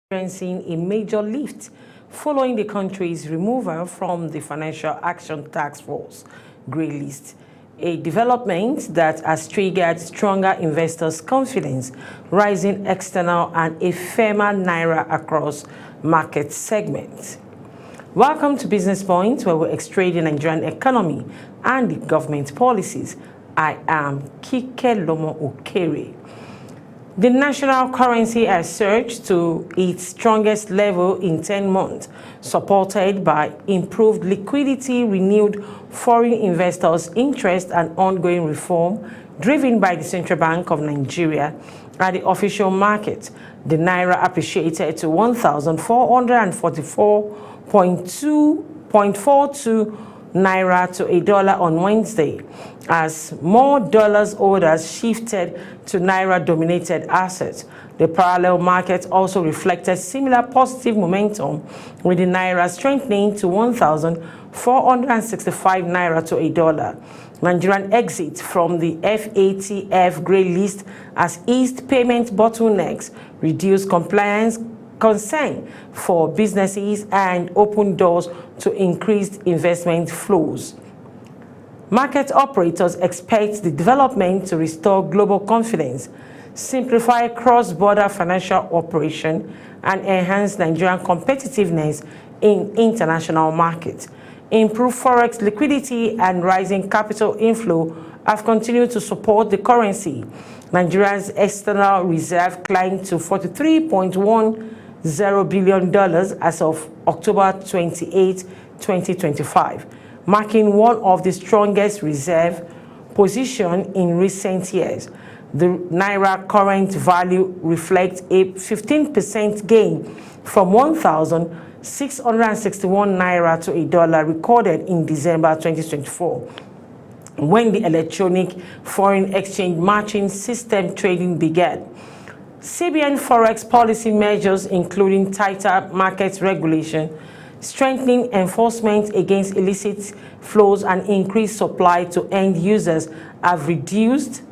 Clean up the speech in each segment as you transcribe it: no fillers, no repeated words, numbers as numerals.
experiencing a major lift following the country's removal from the Financial Action Task Force grey list, a development that has triggered stronger investors' confidence, rising external and a firmer naira across market segments. Welcome to Business Point, where we extract the Nigerian economy and the government policies. I am Kike Lomo Okere. The national currency has surged to its strongest level in 10 months, supported by improved liquidity, renewed foreign investors' interest, and ongoing reform driven by the Central Bank of Nigeria. At the official market, the naira appreciated to 1,444.42 naira to a dollar on Wednesday, as more dollars orders shifted to naira-dominated assets. The parallel market also reflected similar positive momentum, with the naira strengthening to 1,465 naira to a dollar. Nigerian exit from the FATF grey list has eased payment bottlenecks, reduced compliance concern for businesses, and open doors to increased investment flows. Market operators expect the development to restore global confidence, simplify cross-border financial operation, and enhance Nigerian competitiveness in international markets. Improved forex liquidity and rising capital inflow have continued to support the currency. Nigeria's external reserve climbed to $43.10 billion as of October 28, 2025, marking one of the strongest reserve positions in recent years. The naira current value reflects a 15% gain from 1,661 naira to a dollar recorded in December 2024, when the electronic foreign exchange matching system trading began. CBN forex policy measures, including tighter market regulation, strengthening enforcement against illicit flows, and increased supply to end users, have reduced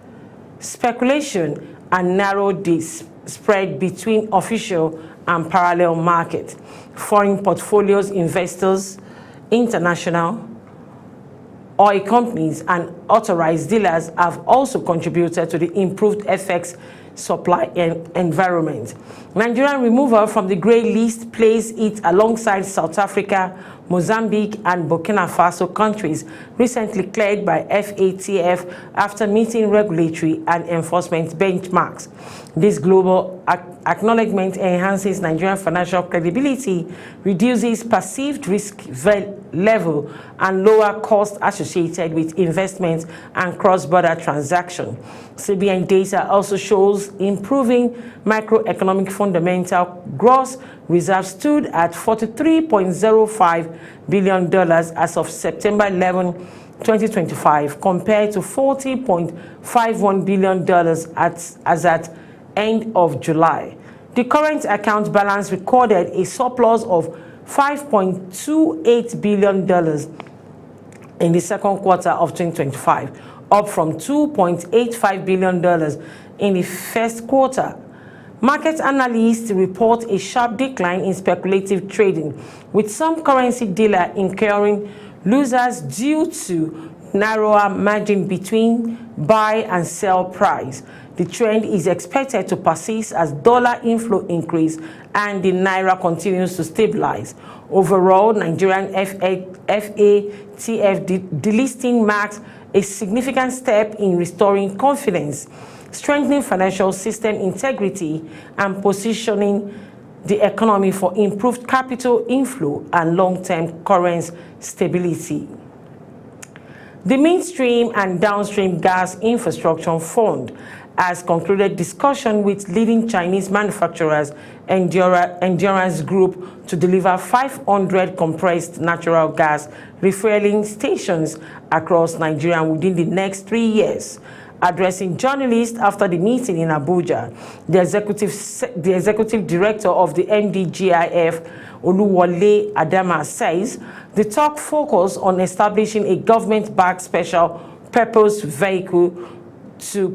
speculation and narrowed the spread between official and parallel markets. Foreign portfolios, investors, international oil companies, and authorized dealers have also contributed to the improved FX supply environment. Nigerian removal from the grey list placed it alongside South Africa, Mozambique, and Burkina Faso countries recently cleared by FATF after meeting regulatory and enforcement benchmarks. This global acknowledgement enhances Nigerian financial credibility, reduces perceived risk level, and lower costs associated with investments and cross-border transactions. CBN data also shows improving macroeconomic fundamental. Gross reserves stood at $43.05 billion as of September 11, 2025, compared to $40.51 billion as at end of July. The current account balance recorded a surplus of $5.28 billion in the second quarter of 2025, up from $2.85 billion in the first quarter. Market analysts report a sharp decline in speculative trading, with some currency dealers incurring losses due to narrower margin between buy and sell price. The trend is expected to persist as dollar inflow increases and the naira continues to stabilize. Overall, Nigerian FATF delisting marks a significant step in restoring confidence, strengthening financial system integrity, and positioning the economy for improved capital inflow and long-term currency stability. The Midstream and Downstream Gas Infrastructure Fund has concluded discussion with leading Chinese manufacturers Endurance Group to deliver 500 compressed natural gas refueling stations across Nigeria within the next 3 years. Addressing journalists after the meeting in Abuja, the executive director of the MDGIF, Oluwole Adama, says the talk focused on establishing a government-backed special purpose vehicle to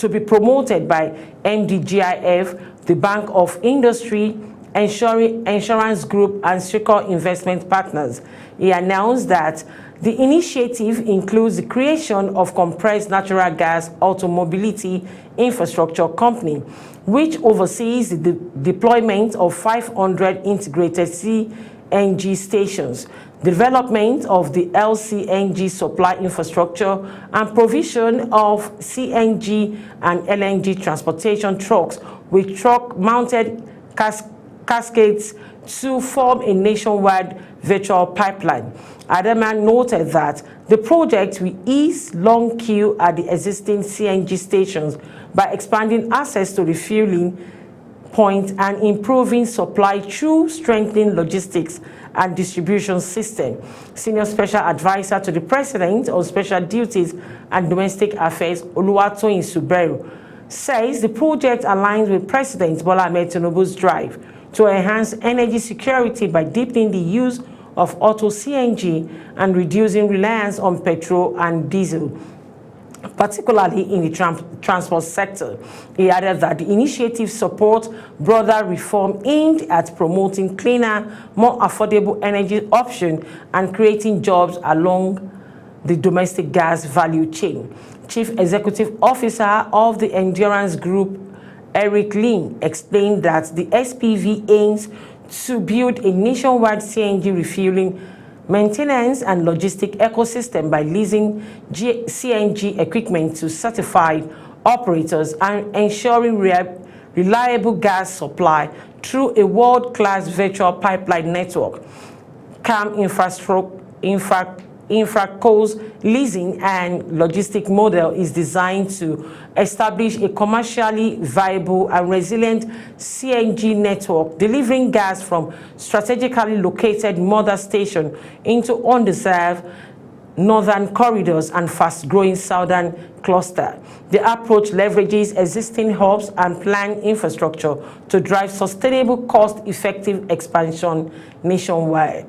to be promoted by MDGIF, the Bank of Industry, Insurance Group, and Secure Investment Partners. He announced that the initiative includes the creation of Compressed Natural Gas Automobility Infrastructure Company, which oversees the deployment of 500 integrated CNG stations, development of the LCNG supply infrastructure, and provision of CNG and LNG transportation trucks with truck-mounted cascades to form a nationwide virtual pipeline. Adama noted that the project will ease long queue at the existing CNG stations by expanding access to refueling points and improving supply through strengthening logistics and distribution system. Senior Special Advisor to the President on Special Duties and Domestic Affairs, Oluwatoyin Suberu, says the project aligns with President Bola Ahmed Tinubu's drive to enhance energy security by deepening the use of auto CNG and reducing reliance on petrol and diesel, particularly in the transport sector. He added that the initiative supports broader reform aimed at promoting cleaner, more affordable energy options and creating jobs along the domestic gas value chain. Chief Executive Officer of the Endurance Group, Eric Lin, explained that the SPV aims to build a nationwide CNG refueling, maintenance, and logistic ecosystem by leasing CNG equipment to certified operators and ensuring reliable gas supply through a world-class virtual pipeline network. CAM Infraco's leasing and logistic model is designed to establish a commercially viable and resilient CNG network, delivering gas from strategically located mother stations into underserved northern corridors and fast-growing southern cluster. The approach leverages existing hubs and planned infrastructure to drive sustainable, cost-effective expansion nationwide.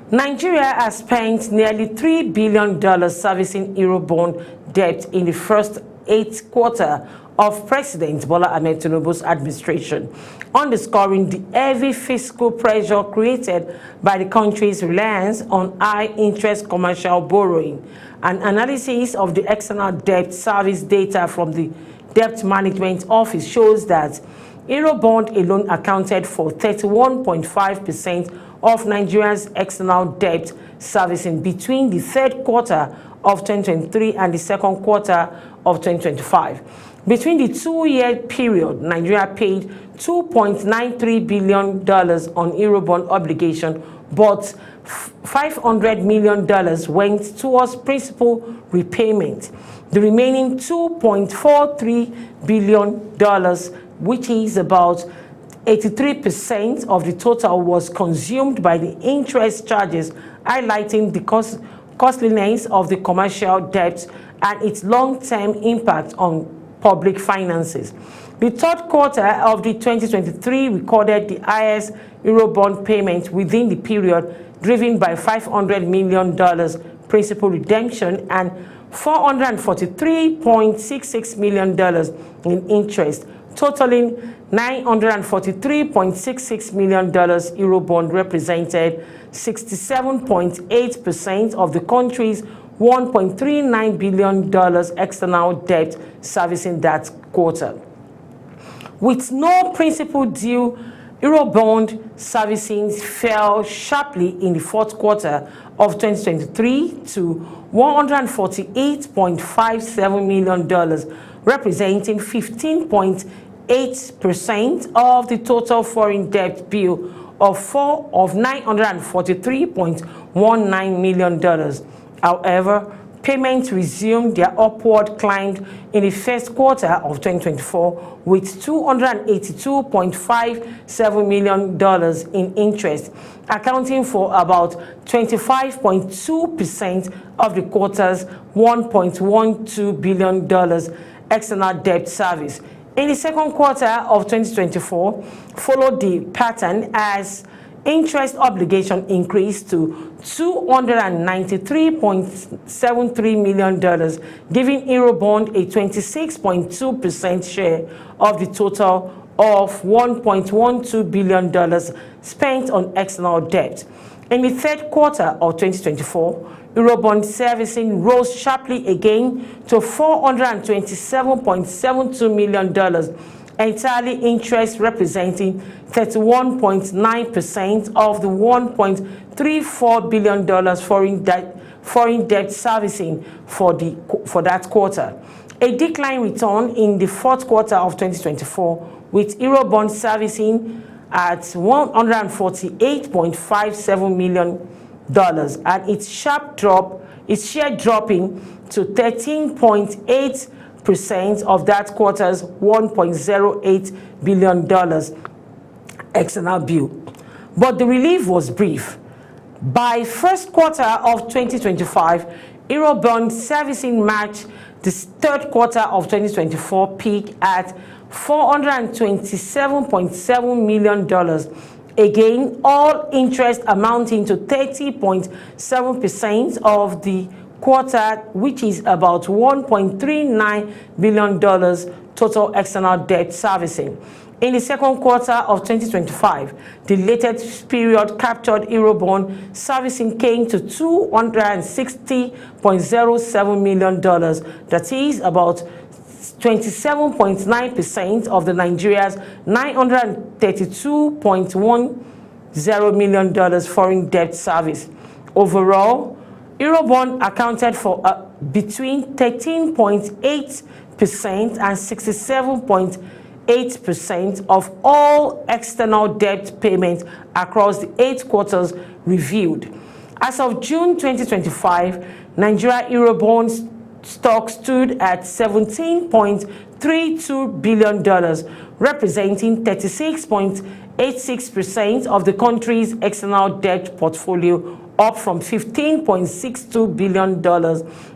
Nigeria has spent nearly $3 billion servicing Eurobond debt in the first 8 quarters of President Bola Ahmed Tinubu's administration, underscoring the heavy fiscal pressure created by the country's reliance on high-interest commercial borrowing. An analysis of the external debt service data from the Debt Management Office shows that Eurobond alone accounted for 31.5% of Nigeria's external debt servicing between the 3rd quarter of 2023 and the 2nd quarter of 2025. Between the 2-year period, Nigeria paid $2.93 billion on Eurobond obligation, but $500 million went towards principal repayment. The remaining $2.43 billion, which is about 83% of the total, was consumed by the interest charges, highlighting the costliness of the commercial debt and its long-term impact on public finances. The 3rd quarter of the 2023 recorded the highest Eurobond payment within the period, driven by $500 million principal redemption and $443.66 million in interest, totaling $943.66 million. Eurobond represented 67.8% of the country's $1.39 billion external debt servicing that quarter. With no principal due, Eurobond servicing fell sharply in the 4th quarter of 2023 to $148.57 million, representing 15.8% of the total foreign debt bill of $943.19 million. However, payments resumed their upward climb in the 1st quarter of 2024 with $282.57 million in interest, accounting for about 25.2% of the quarter's $1.12 billion external debt service. In the 2nd quarter of 2024, followed the pattern as interest obligation increased to $293.73 million, giving Eurobond a 26.2% share of the total of $1.12 billion spent on external debt. In the third quarter of 2024, Eurobond servicing rose sharply again to $427.72 million, entirely interest representing 31.9% of the $1.34 billion foreign debt servicing for that quarter. A decline returned in the fourth quarter of 2024, with Eurobond servicing at $148.57 million, and its share dropping to 13.8% of that quarter's $1.08 billion external bill. But the relief was brief. By first quarter of 2025, Eurobond servicing matched the third quarter of 2024 peak at $427.7 million. Again, all interest amounting to 30.7% of the quarter, which is about $1.39 billion total external debt servicing. In the second quarter of 2025, the latest period captured Eurobond servicing came to $260.07 million, that is about 27.9% of the Nigeria's $932.10 million foreign debt service. Overall, Eurobond accounted for between 13.8% and 67.8% of all external debt payments across the 8 quarters reviewed. As of June 2025, Nigeria Eurobond stock stood at $17.32 billion, representing 36.86% of the country's external debt portfolio, up from $15.62 billion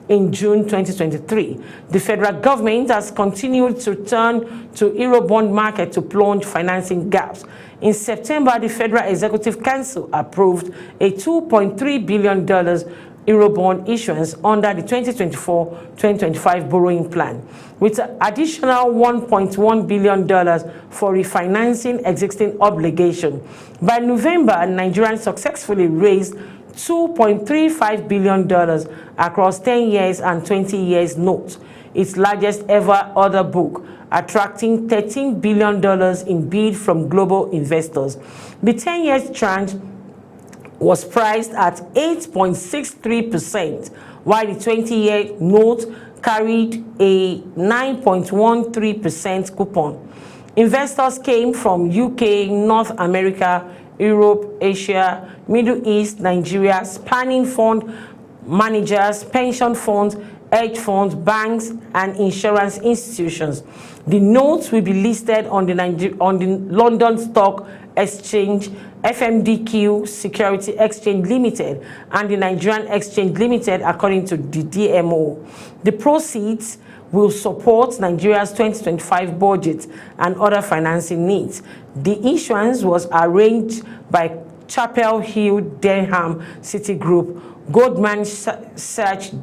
in June 2023. The federal government has continued to turn to Eurobond market to plunge financing gaps. In September, the Federal Executive Council approved a $2.3 billion Eurobond issuance under the 2024-2025 borrowing plan, with additional $1.1 billion for refinancing existing obligation. By November, Nigerians successfully raised $2.35 billion across 10 years and 20 years notes, its largest ever order book, attracting $13 billion in bid from global investors. The 10-year tranche was priced at 8.63%, while the 20-year note carried a 9.13% coupon. Investors came from UK, North America, Europe, Asia, Middle East, Nigeria, spanning fund managers, pension funds, hedge funds, banks, and insurance institutions. The notes will be listed on the London Stock Exchange, FMDQ Security Exchange Limited, and the Nigerian Exchange Limited, according to the DMO. The proceeds will support Nigeria's 2025 budget and other financing needs. The issuance was arranged by Chapel Hill Denham Citigroup, Goldman Sachs,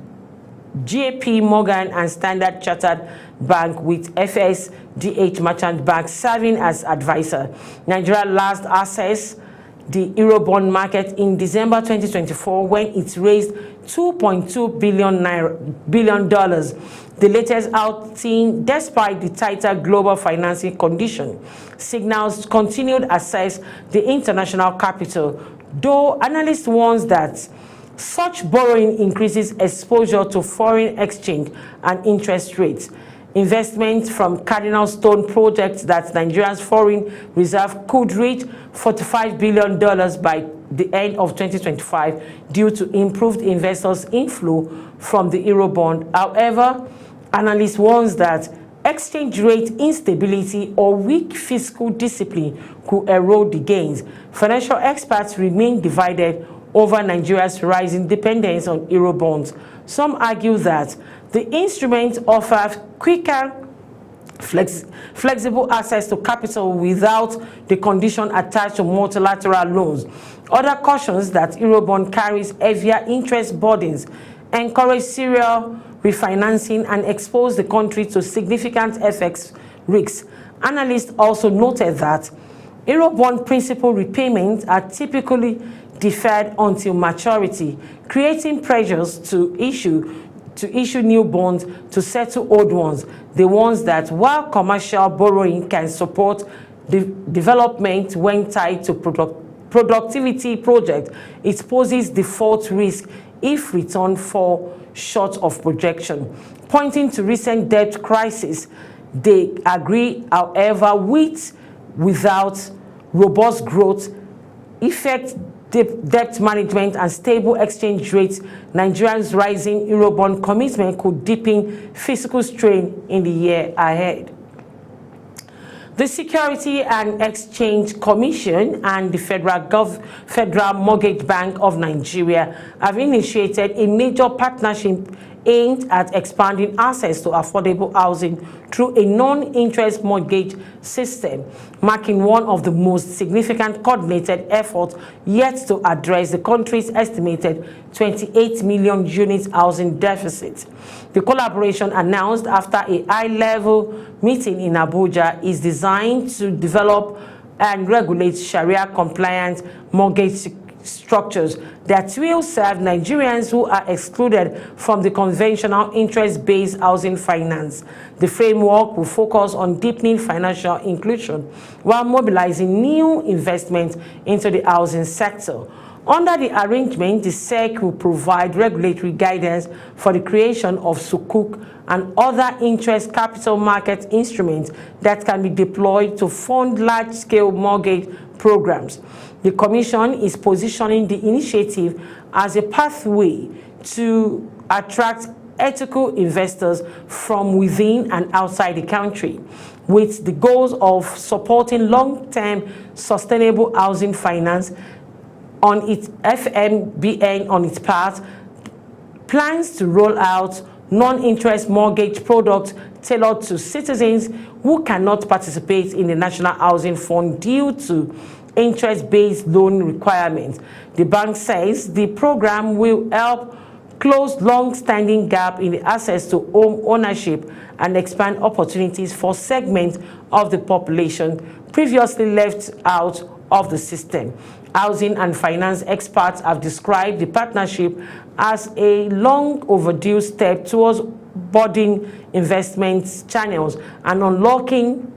JP Morgan, and Standard Chartered Bank, with FSDH Merchant Bank serving as advisor. Nigeria last accessed the Eurobond market in December 2024 when it raised $2.2 billion. The latest outing, despite the tighter global financing condition, signals continued access to international capital, though analysts warn that such borrowing increases exposure to foreign exchange and interest rates. Investments from Cardinal Stone projects that Nigeria's foreign reserve could reach $45 billion by the end of 2025 due to improved investors' inflow from the Eurobond. However, analysts warn that exchange rate instability or weak fiscal discipline could erode the gains. Financial experts remain divided over Nigeria's rising dependence on Eurobonds. Some argue that the instrument offers quicker flexible access to capital without the condition attached to multilateral loans. Other cautions that Eurobond carries heavier interest burdens, encourage serial refinancing, and expose the country to significant FX risks. Analysts also noted that Eurobond principal repayments are typically deferred until maturity, creating pressures to issue new bonds to settle old ones, the ones that, while commercial borrowing can support development when tied to productivity projects, it poses default risk if returns fall short of projection. Pointing to recent debt crisis, they agree, however, without robust growth, effect debt management, and stable exchange rates, Nigeria's rising Eurobond commitment could deepen fiscal strain in the year ahead. The Security and Exchange Commission and the Federal Mortgage Bank of Nigeria have initiated a major partnership aimed at expanding access to affordable housing through a non-interest mortgage system, marking one of the most significant coordinated efforts yet to address the country's estimated 28 million unit housing deficit. The collaboration, announced after a high-level meeting in Abuja, is designed to develop and regulate Sharia-compliant mortgage structures that will serve Nigerians who are excluded from the conventional interest-based housing finance. The framework will focus on deepening financial inclusion while mobilizing new investment into the housing sector. Under the arrangement, the SEC will provide regulatory guidance for the creation of sukuk and other interest capital market instruments that can be deployed to fund large-scale mortgage programs. The Commission is positioning the initiative as a pathway to attract ethical investors from within and outside the country, with the goals of supporting long-term sustainable housing finance. On its FMBN, on its part, plans to roll out non-interest mortgage products tailored to citizens who cannot participate in the National Housing Fund due to interest-based loan requirements. The bank says the program will help close long-standing gap in the access to home ownership and expand opportunities for segments of the population previously left out of the system. Housing and finance experts have described the partnership as a long overdue step towards broadening investment channels and unlocking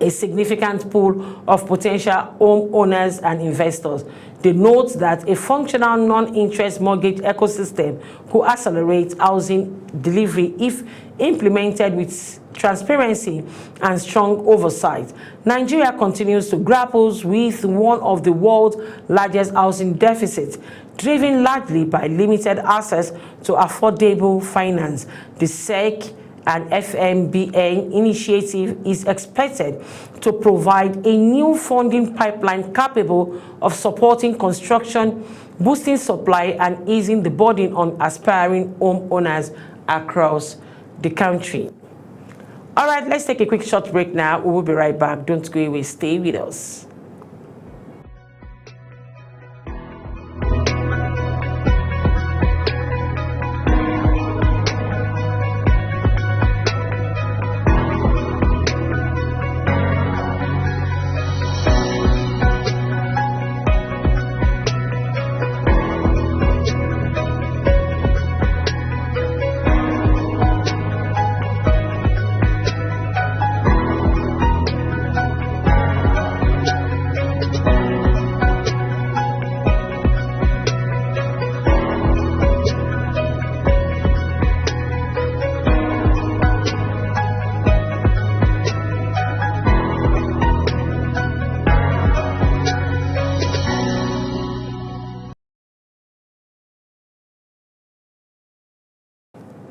a significant pool of potential home owners and investors. They note that a functional non-interest mortgage ecosystem could accelerate housing delivery if implemented with transparency and strong oversight. Nigeria continues to grapple with one of the world's largest housing deficits, driven largely by limited access to affordable finance. The SEC and FMBN initiative is expected to provide a new funding pipeline capable of supporting construction, boosting supply, and easing the burden on aspiring homeowners across the country. All right, let's take a quick short break now. We will be right back. Don't go away. Stay with us.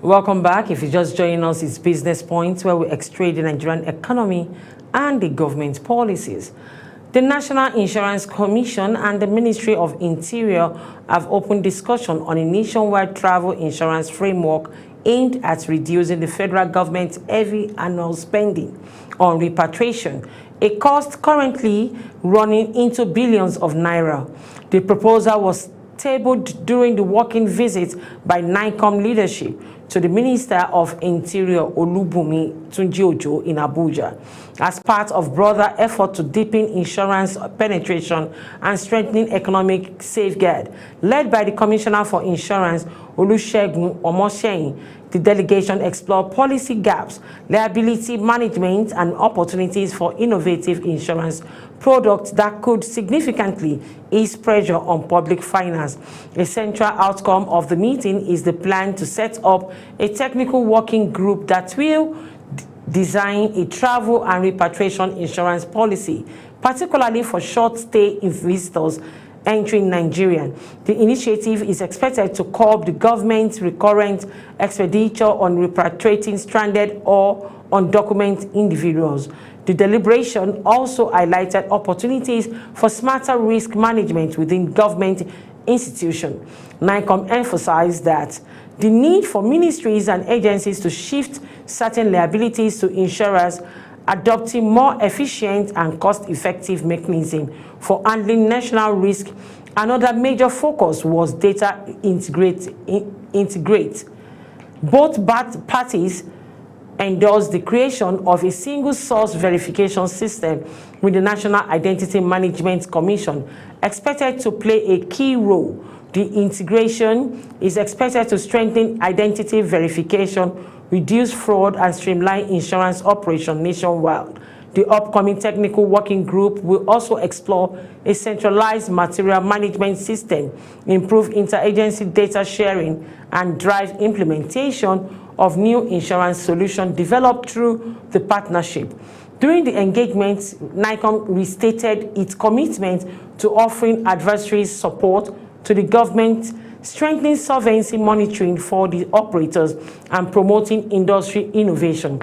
Welcome back. If you're just joining us, it's Business Points, where we extract the Nigerian economy and the government policies. The National Insurance Commission and the Ministry of Interior have opened discussion on a nationwide travel insurance framework aimed at reducing the federal government's heavy annual spending on repatriation, a cost currently running into billions of naira. The proposal was tabled during the working visit by NICOM leadership to the Minister of Interior Olubunmi Tunji-Ojo in Abuja as part of broader effort to deepen insurance penetration and strengthening economic safeguard. Led by the Commissioner for Insurance, Olusegun Omoseyin, the delegation explored policy gaps, liability management, and opportunities for innovative insurance products that could significantly ease pressure on public finance. A central outcome of the meeting is the plan to set up a technical working group that will design a travel and repatriation insurance policy, particularly for short-stay visitors entering Nigeria. The initiative is expected to curb the government's recurrent expenditure on repatriating stranded or undocumented individuals. The deliberation also highlighted opportunities for smarter risk management within government institutions. NICOM emphasized that the need for ministries and agencies to shift certain liabilities to insurers, adopting more efficient and cost-effective mechanisms for handling national risk. Another major focus was data integrate. Both parties endorsed the creation of a single source verification system with the National Identity Management Commission, expected to play a key role. The integration is expected to strengthen identity verification, reduce fraud, and streamline insurance operations nationwide. The upcoming technical working group will also explore a centralized material management system, improve interagency data sharing, and drive implementation of new insurance solutions developed through the partnership. During the engagement, NICOM restated its commitment to offering advisory support to the government, strengthening solvency monitoring for the operators, and promoting industry innovation.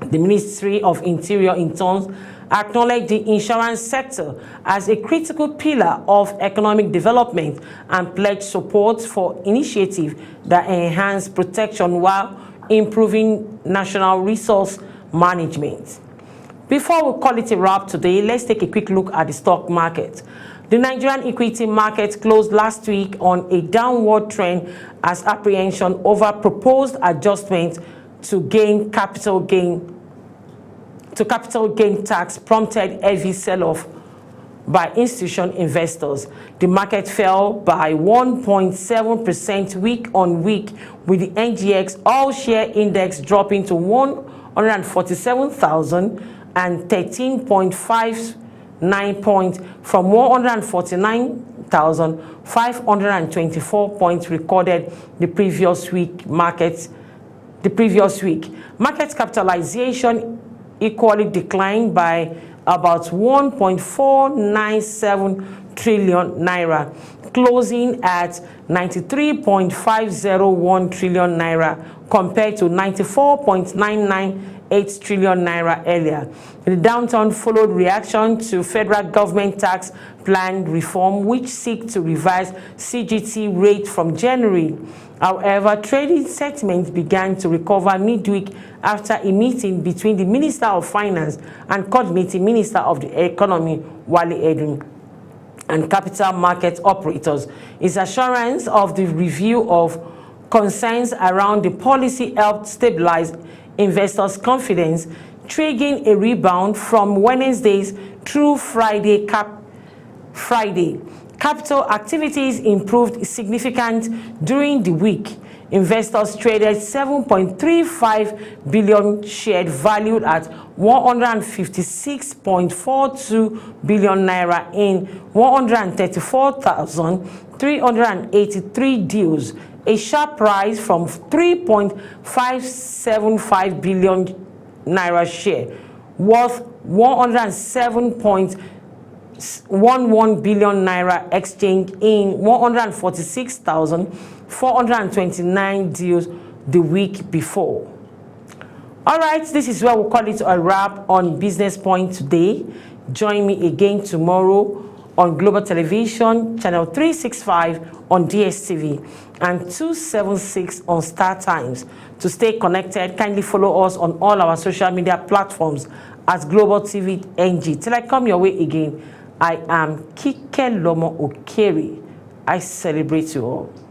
The Ministry of Interior, in turn, acknowledged the insurance sector as a critical pillar of economic development and pledged support for initiatives that enhance protection while improving national resource management. Before we call it a wrap today, let's take a quick look at the stock market. The Nigerian equity market closed last week on a downward trend as apprehension over proposed adjustment to capital gain tax prompted heavy sell-off by institutional investors. The market fell by 1.7% week on week, with the NGX all-share index dropping to 147,013.59 points from 149,524 points recorded the previous week. Market capitalization equally declined by about 1.497 trillion naira, closing at 93.501 trillion naira compared to 94.998 trillion naira earlier. The downturn followed reaction to federal government tax plan reform, which seeks to revise CGT rate from January. However, trading sentiment began to recover midweek after a meeting between the Minister of Finance and Coordinating Minister of the Economy, Wale Edun, and capital market operators. His assurance of the review of concerns around the policy helped stabilize investors' confidence, triggering a rebound from Wednesdays through Friday. Capital activities improved significantly during the week. Investors traded 7.35 billion shares valued at 156.42 billion naira in 134,383 deals, a sharp rise from 3.575 billion naira share worth 107.11 billion naira exchange in 146,429 deals the week before. All right, this is where we'll call it a wrap on Business Point today. Join me again tomorrow on Global Television, channel 365 on DSTV, and 276 on Star Times. To stay connected, kindly follow us on all our social media platforms as Global TV NG. Till I come your way again, I am Kike Lomo Okeri. I celebrate you all.